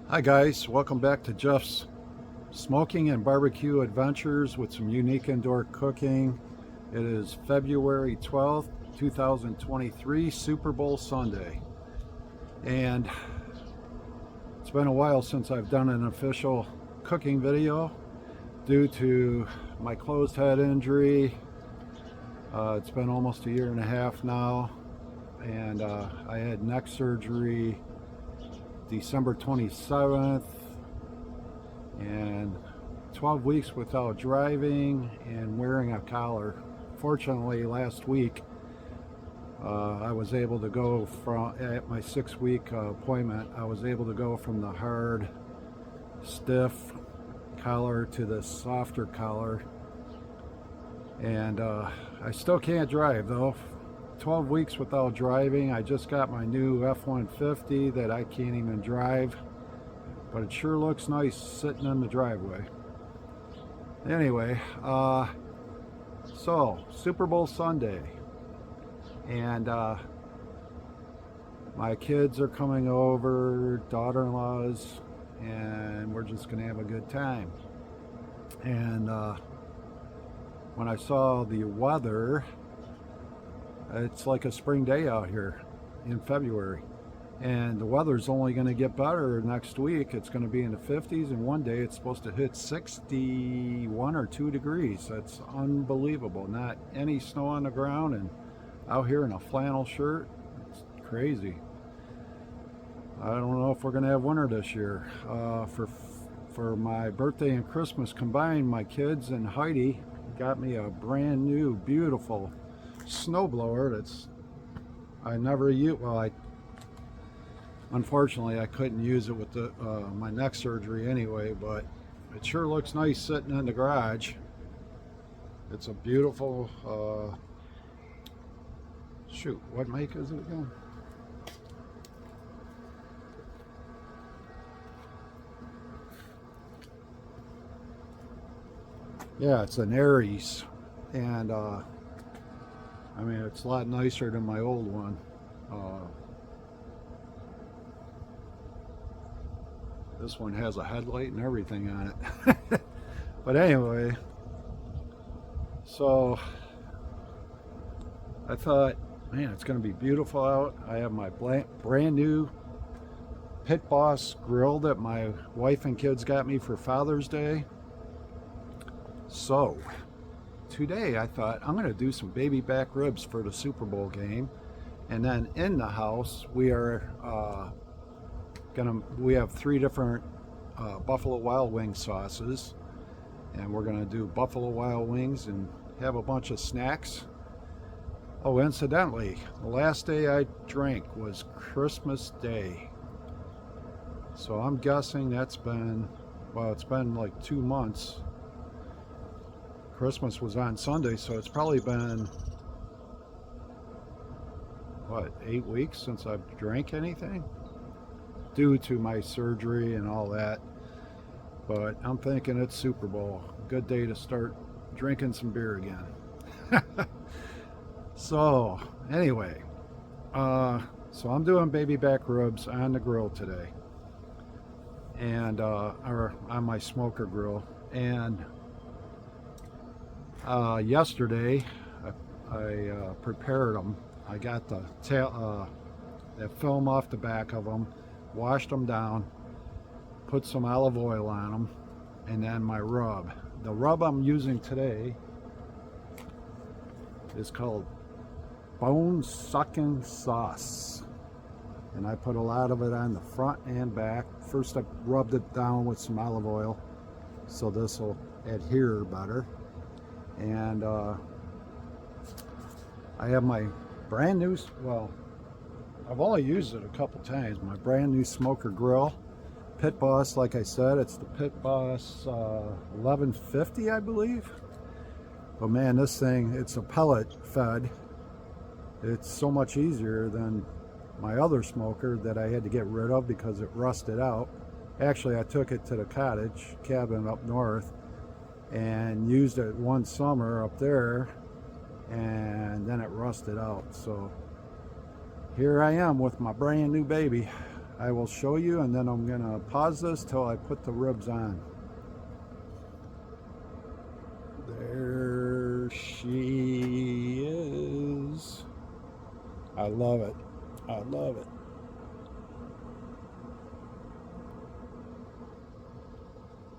Hi guys, welcome back to Jeff's Smoking and Barbecue Adventures with some unique indoor cooking. It is February 12th, 2023, Super Bowl Sunday. And it's been a while since I've done an official cooking video due to my closed head injury. It's been almost a year and a half now, and I had neck surgery December 27th, and 12 weeks without driving and wearing a collar. Fortunately, last week I was able to go from, at my 6-week appointment, I was able to go from the hard, stiff collar to the softer collar. And I still can't drive though. 12 weeks without driving. I just got my new F-150 that I can't even drive, but it sure looks nice sitting in the driveway. Anyway, so Super Bowl Sunday, and my kids are coming over, daughter-in-laws, and we're just gonna have a good time. And when I saw the weather, it's like a spring day out here in February, and the weather's only going to get better next week. It's going to be in the 50s, and one day it's supposed to hit 61 or 2 degrees. That's unbelievable. Not any snow on the ground, and out here in a flannel shirt. It's crazy. I don't know if we're going to have winter this year. For my birthday and Christmas combined, my kids and Heidi got me a brand new beautiful snowblower that's I never use. Well, unfortunately I couldn't use it with the my neck surgery anyway, but it sure looks nice sitting in the garage. It's a beautiful shoot, what make is it again? Yeah, it's an Aries, and I mean, it's a lot nicer than my old one. This one has a headlight and everything on it. But anyway, so I thought, man, it's going to be beautiful out. I have my brand new Pit Boss grill that my wife and kids got me for Father's Day. So today I thought I'm going to do some baby back ribs for the Super Bowl game, and then in the house we are we have 3 different Buffalo Wild Wing sauces, and we're going to do Buffalo Wild Wings and have a bunch of snacks. Oh, incidentally, the last day I drank was Christmas Day, so I'm guessing that's been, well, it's been like 2 months. Christmas was on Sunday, so it's probably been, what, 8 weeks since I've drank anything due to my surgery and all that. But I'm thinking it's Super Bowl, good day to start drinking some beer again. So anyway, so I'm doing baby back ribs on the grill today, and or on my smoker grill. And yesterday I prepared them. I got the that film off the back of them, washed them down, put some olive oil on them, and then my rub. The rub I'm using today is called Bone Sucking Sauce, and I put a lot of it on the front and back. First I rubbed it down with some olive oil so this will adhere better. And I have my brand new, well, I've only used it a couple times, my brand new smoker grill, Pit Boss. Like I said, it's the Pit Boss 1150, I believe. But man, this thing, it's a pellet fed. It's so much easier than my other smoker that I had to get rid of because it rusted out. Actually, I took it to the cottage cabin up north and used it one summer up there, and then it rusted out. So here I am with my brand new baby. I will show you, and then I'm gonna pause this till I put the ribs on. There she is. I love it. I love it.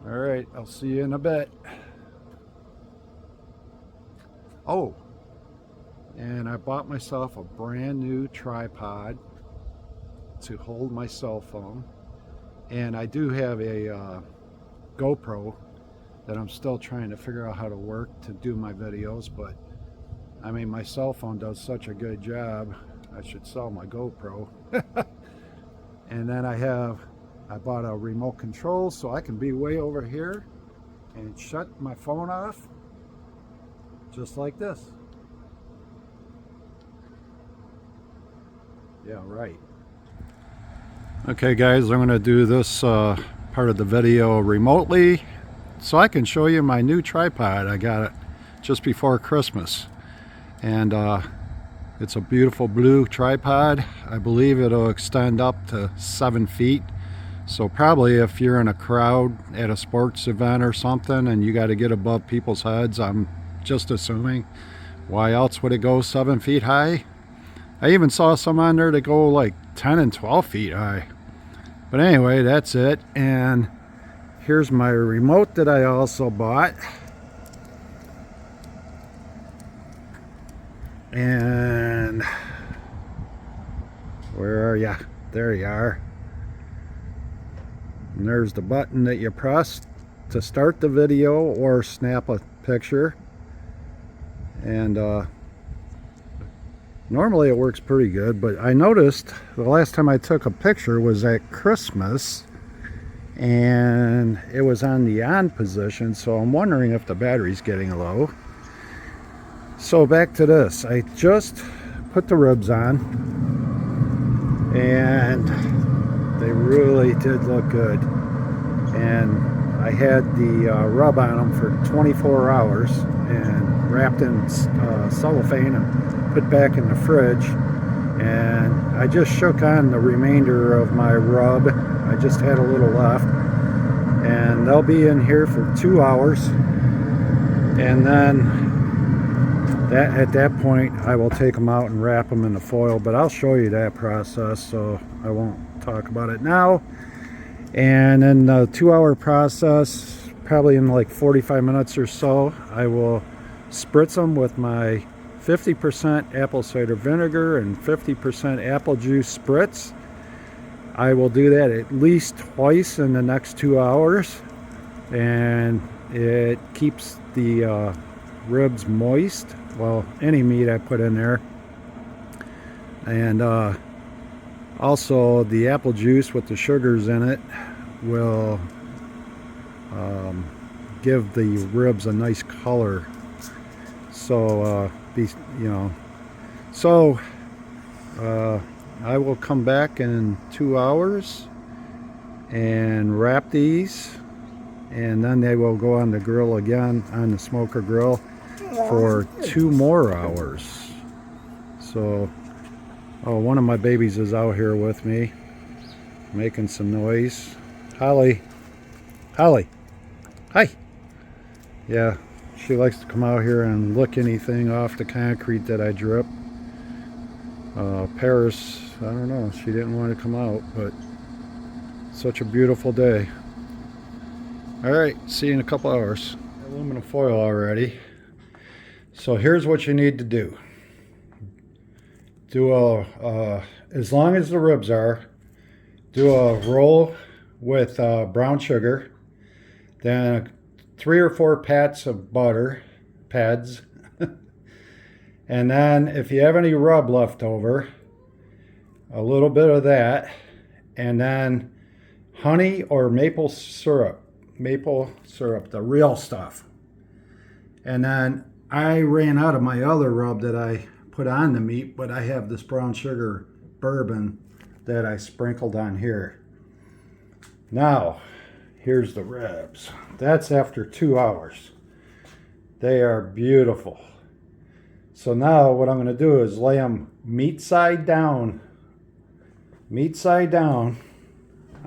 All right, I'll see you in a bit. Oh, and I bought myself a brand new tripod to hold my cell phone. And I do have a GoPro that I'm still trying to figure out how to work to do my videos, but I mean, my cell phone does such a good job. I should sell my GoPro. And then I bought a remote control so I can be way over here and shut my phone off just like this. Yeah, right. Okay guys, I'm going to do this part of the video remotely so I can show you my new tripod. I got it just before Christmas, and it's a beautiful blue tripod. I believe it'll extend up to 7 feet. So probably if you're in a crowd at a sports event or something and you got to get above people's heads, I'm just assuming, why else would it go 7 feet high? I even saw some on there that go like 10 and 12 feet high. But anyway, that's it. And here's my remote that I also bought. And where are ya? There you are. And there's the button that you press to start the video or snap a picture. And normally it works pretty good, but I noticed the last time I took a picture was at Christmas and it was on the on position, so I'm wondering if the battery's getting low. So back to this. I just put the ribs on and they really did look good. And I had the rub on them for 24 hours and wrapped in cellophane and put back in the fridge. And I just shook on the remainder of my rub. I just had a little left. And they'll be in here for 2 hours. And then at that point I will take them out and wrap them in the foil, but I'll show you that process, so I won't talk about it now. And in the 2 hour process, probably in like 45 minutes or so, I will spritz them with my 50% apple cider vinegar and 50% apple juice spritz. I will do that at least twice in the next 2 hours, and it keeps the ribs moist. Well, any meat I put in there. And also the apple juice with the sugars in it will give the ribs a nice color. So I will come back in 2 hours and wrap these, and then they will go on the grill again, on the smoker grill, for 2 more hours. So, oh, one of my babies is out here with me making some noise. Holly, Holly, hi. Yeah, she likes to come out here and lick anything off the concrete that I drip. Paris, I don't know, she didn't want to come out, but such a beautiful day. All right, see you in a couple hours. Aluminum foil already. So here's what you need to do. Do as long as the ribs are, do a roll with brown sugar, then 3 or 4 pats of butter, pads, and then if you have any rub left over, a little bit of that, and then honey or maple syrup, the real stuff. And then I ran out of my other rub that I put on the meat, but I have this brown sugar bourbon that I sprinkled on here. Now, here's the ribs. That's after 2 hours. They are beautiful. So now what I'm going to do is lay them meat side down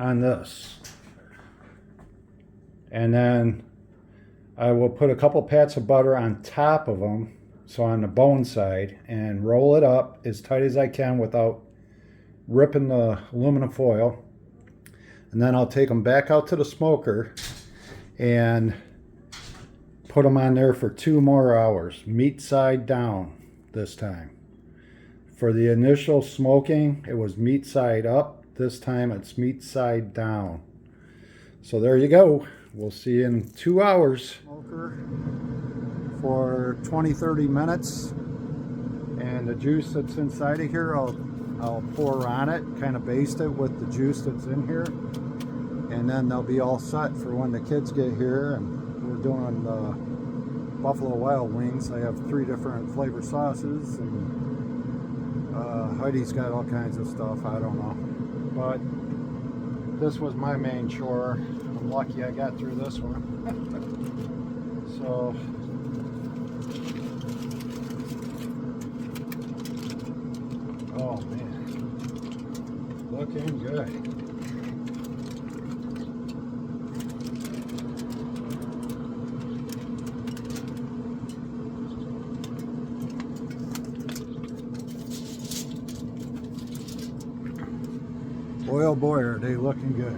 on this. And then I will put a couple pats of butter on top of them, so on the bone side, and roll it up as tight as I can without ripping the aluminum foil. And then I'll take them back out to the smoker and put them on there for 2 more hours, meat side down this time. For the initial smoking, it was meat side up. This time it's meat side down. So there you go. We'll see you in 2 hours. Smoker for 20-30 minutes, and the juice that's inside of here I'll pour on it, kind of baste it with the juice that's in here, and then they'll be all set for when the kids get here. And we're doing Buffalo Wild Wings. I have 3 different flavor sauces, and Heidi's got all kinds of stuff, I don't know. But this was my main chore. I'm lucky I got through this one. So oh man, looking good. Boy, oh boy, are they looking good.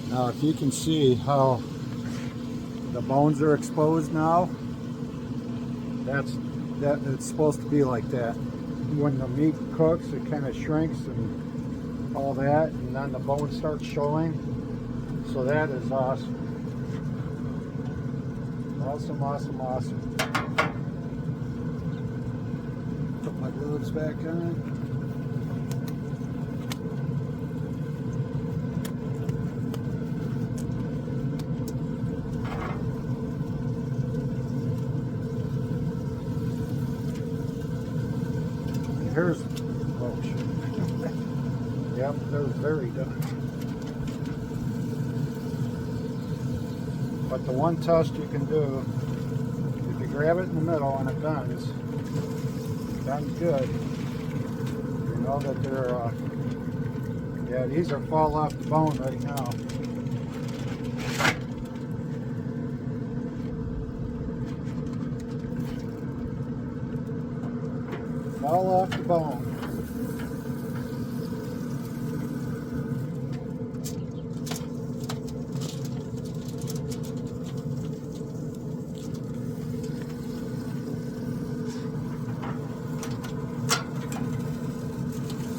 Now, if you can see how the bones are exposed now, it's supposed to be like that. When the meat cooks, it kind of shrinks and all that, and then the bone starts showing. So that is awesome. Awesome, awesome, awesome. Put my gloves back on. Here's, oh shit. Yep, they're very done. But the one test you can do, if you grab it in the middle and it bends good, you know that they're, yeah, these are fall off the bone right now. Fall off the bone.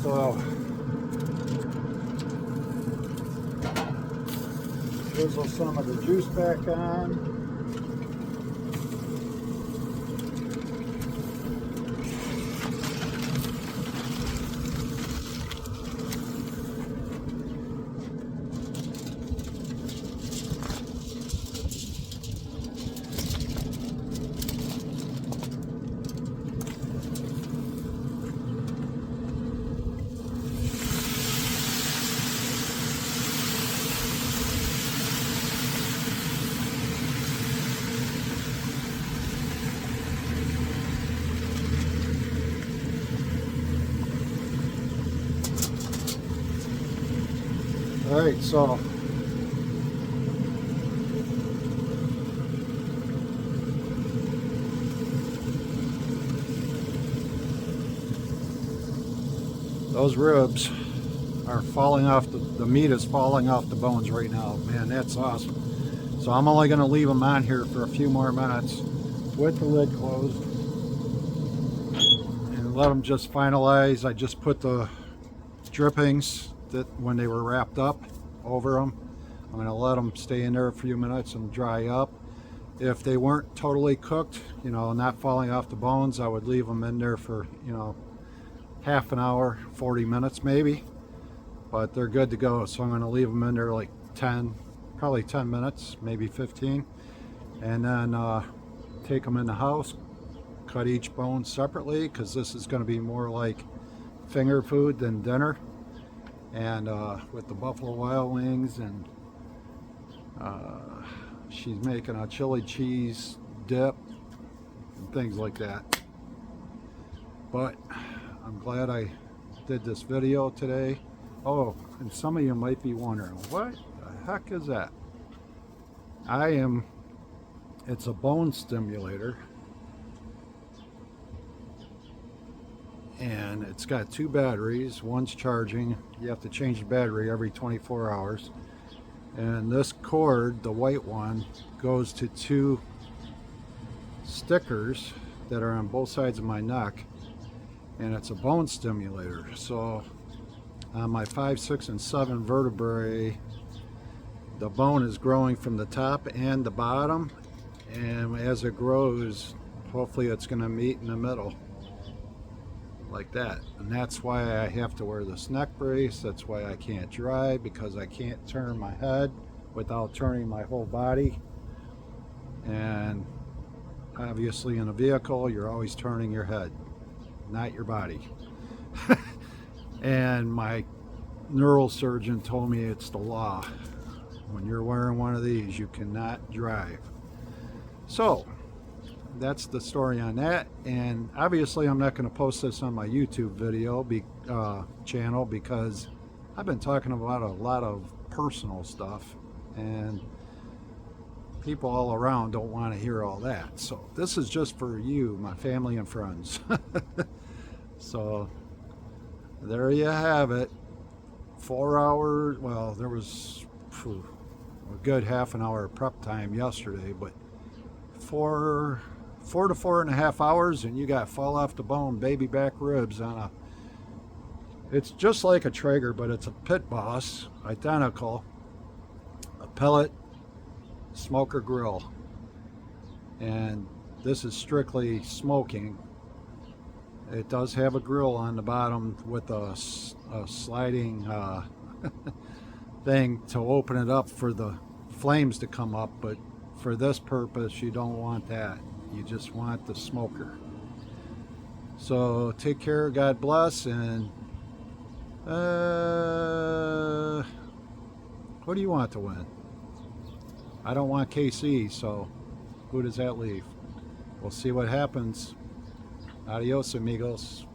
So drizzle some of the juice back on. All right, so those ribs are falling off, the meat is falling off the bones right now. Man, that's awesome. So I'm only going to leave them on here for a few more minutes with the lid closed and let them just finalize. I just put the drippings that when they were wrapped up over them. I'm going to let them stay in there a few minutes and dry up. If they weren't totally cooked, you know, not falling off the bones, I would leave them in there for, you know, half an hour, 40 minutes maybe. But they're good to go, so I'm going to leave them in there like 10, probably 10 minutes, maybe 15. And then take them in the house, cut each bone separately, because this is going to be more like finger food than dinner. And with the Buffalo Wild Wings and she's making a chili cheese dip and things like that. But I'm glad I did this video today. Oh, and some of you might be wondering, what the heck is that? It's a bone stimulator, and it's got 2 batteries. One's charging. You have to change the battery every 24 hours. And this cord, the white one, goes to 2 stickers that are on both sides of my neck, and it's a bone stimulator. So on my 5, 6, and 7 vertebrae, the bone is growing from the top and the bottom, and as it grows, hopefully it's going to meet in the middle like that. And that's why I have to wear this neck brace. That's why I can't drive, because I can't turn my head without turning my whole body. And obviously in a vehicle, you're always turning your head, not your body. And my neurosurgeon told me it's the law. When you're wearing one of these, you cannot drive. So that's the story on that. And obviously I'm not going to post this on my YouTube video channel, because I've been talking about a lot of personal stuff, and people all around don't want to hear all that. So this is just for you, my family and friends. So there you have it. 4 hours. Well, there was a good half an hour prep time yesterday, but 4 to 4.5 hours, and you got fall off the bone baby back ribs on a, it's just like a Traeger, but it's a Pit Boss, identical, a pellet smoker grill. And this is strictly smoking. It does have a grill on the bottom with a sliding thing to open it up for the flames to come up, but for this purpose you don't want that. You just want the smoker. So take care, God bless, and who do you want to win? I don't want KC, so who does that leave? We'll see what happens. Adios, amigos.